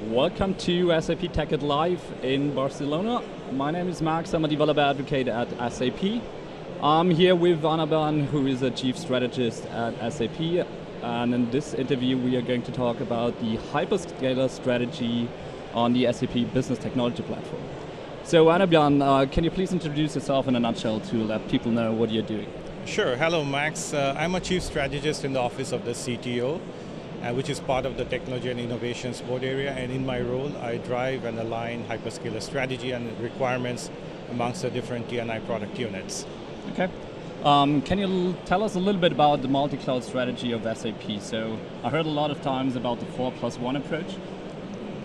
Welcome to SAP TechEd Live in Barcelona. My name is Max, I'm a developer advocate at SAP. I'm here with Anirban, who is a Chief Strategist at SAP. And in this interview, we are going to talk about the Hyperscaler strategy on the SAP Business Technology Platform. So Anirban, can you please introduce yourself in a nutshell to let people know what you're doing? Sure. Hello, Max. I'm a Chief Strategist in the Office of the CTO, which is part of the Technology and Innovations Board area. And in my role, I drive and align hyperscaler strategy and requirements amongst the different T&I product units. Okay. Can you tell us a little bit about the multi-cloud strategy of SAP? So I heard a lot of times about the 4+1 approach.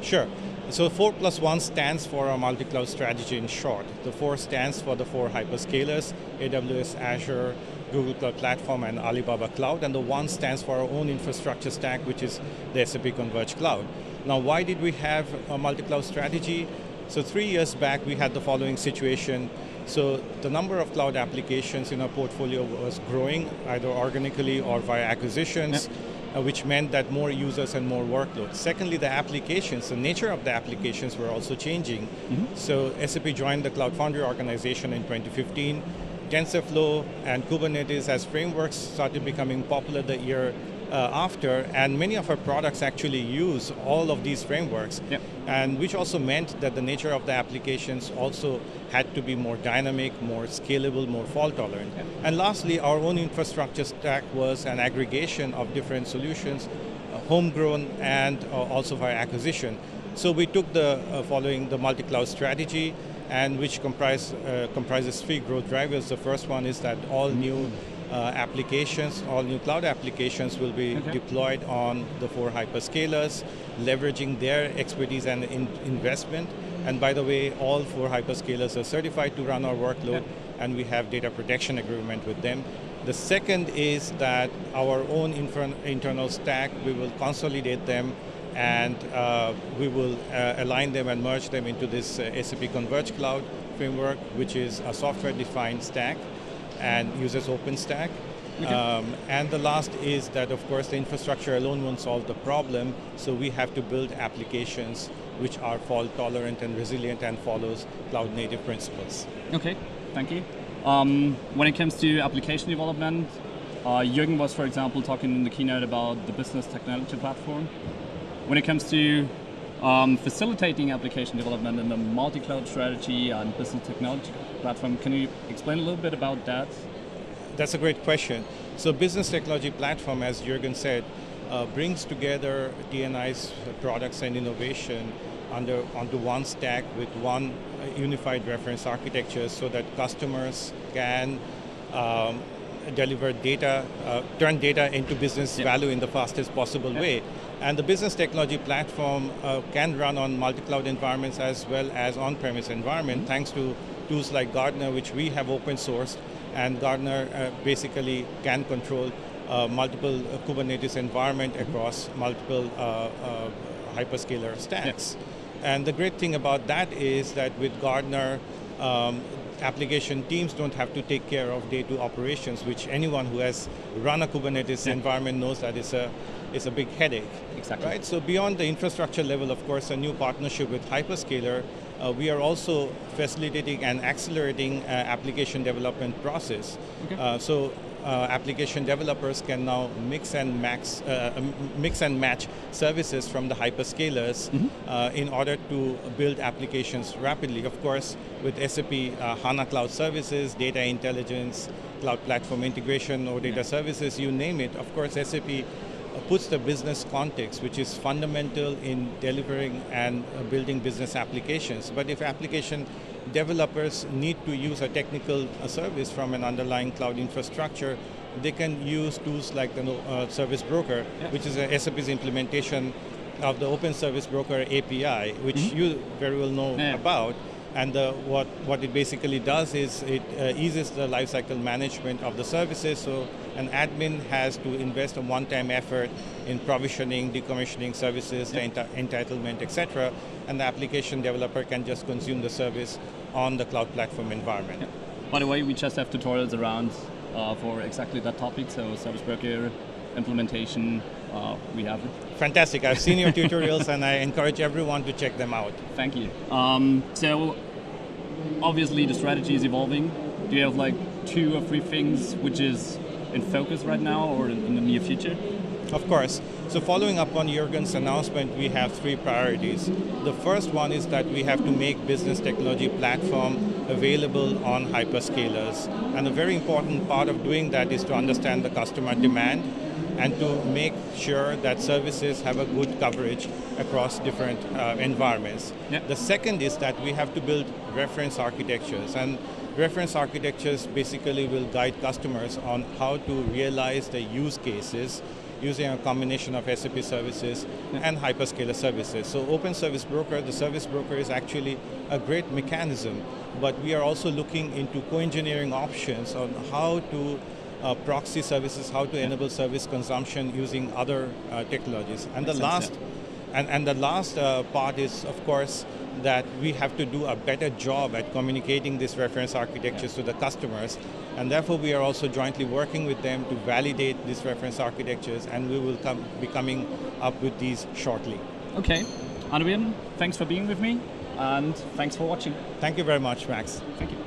Sure. So 4+1 stands for our multi-cloud strategy in short. The 4 stands for the 4 hyperscalers, AWS, Azure, Google Cloud Platform, and Alibaba Cloud. And the 1 stands for our own infrastructure stack, which is the SAP Converged Cloud. Now, why did we have a multi-cloud strategy? So 3 years back, we had the following situation. So the number of cloud applications in our portfolio was growing, either organically or via acquisitions. Yep. Which meant that more users and more workloads. Secondly, the applications, the nature of the applications were also changing. Mm-hmm. So SAP joined the Cloud Foundry organization in 2015. TensorFlow and Kubernetes as frameworks started becoming popular the year after, and many of our products actually use all of these frameworks. Yep. And which also meant that the nature of the applications also had to be more dynamic, more scalable, more fault tolerant. Yep. And lastly, our own infrastructure stack was an aggregation of different solutions, homegrown and also via acquisition. So we took the following the multi-cloud strategy, and which comprises 3 growth drivers. The first one is that all new applications, all new cloud applications will be deployed on the 4 hyperscalers, leveraging their expertise and investment. And by the way, all 4 hyperscalers are certified to run our workload, and we have data protection agreement with them. The second is that our own internal stack, we will consolidate them, and we will align them and merge them into this SAP Converged Cloud framework, which is a software-defined stack and uses OpenStack. Okay. And the last is that, of course, the infrastructure alone won't solve the problem, so we have to build applications which are fault-tolerant and resilient and follows cloud-native principles. Okay, thank you. When it comes to application development, Jürgen was, for example, talking in the keynote about the Business Technology Platform. When it comes to facilitating application development in the multi-cloud strategy and business technology platform, can you explain a little bit about that? That's a great question. So business technology platform, as Jürgen said, brings together T&I's products and innovation onto one stack with one unified reference architecture so that customers can deliver data, turn data into business value in the fastest possible way. And the business technology platform can run on multi-cloud environments as well as on-premise environment, thanks to tools like Gartner, which we have open sourced, and Gartner basically can control multiple Kubernetes environment across multiple hyperscaler stacks. And the great thing about that is that with Gartner, application teams don't have to take care of day-to-day operations, which anyone who has run a Kubernetes environment knows that it's a big headache. Exactly. Right? So beyond the infrastructure level, of course, a new partnership with Hyperscaler, we are also facilitating and accelerating application development process. Okay. So application developers can now mix and match services from the hyperscalers in order to build applications rapidly. Of course, with SAP HANA Cloud Services, data intelligence, cloud platform integration, or data services, you name it. Of course, SAP puts the business context, which is fundamental in delivering and building business applications. But if application developers need to use a technical service from an underlying cloud infrastructure, they can use tools like the Service Broker, which is SAP's implementation of the Open Service Broker API, which you very well know about. And what it basically does is it eases the lifecycle management of the services. So an admin has to invest a one-time effort in provisioning, decommissioning services, the entitlement, etc. And the application developer can just consume the service on the cloud platform environment. By the way, we just have tutorials around for exactly that topic. So Service Broker implementation, we have it. Fantastic. I've seen your tutorials and I encourage everyone to check them out. Thank you. So obviously the strategy is evolving. Do you have like 2 or 3 things which is in focus right now or in the near future? Of course. So following up on Jürgen's announcement, we have 3 priorities. The first one is that we have to make business technology platform available on hyperscalers. And a very important part of doing that is to understand the customer demand and to make sure that services have a good coverage across different environments. Yep. The second is that we have to build reference architectures, and reference architectures basically will guide customers on how to realize the use cases using a combination of SAP services and hyperscaler services. So Open Service Broker, the service broker is actually a great mechanism, but we are also looking into co-engineering options on how to proxy services, how to enable service consumption using other technologies. And the last, the last part is, of course, that we have to do a better job at communicating these reference architectures to the customers, and therefore we are also jointly working with them to validate these reference architectures, and we will be coming up with these shortly. Okay, Anirban, thanks for being with me, and thanks for watching. Thank you very much, Max. Thank you.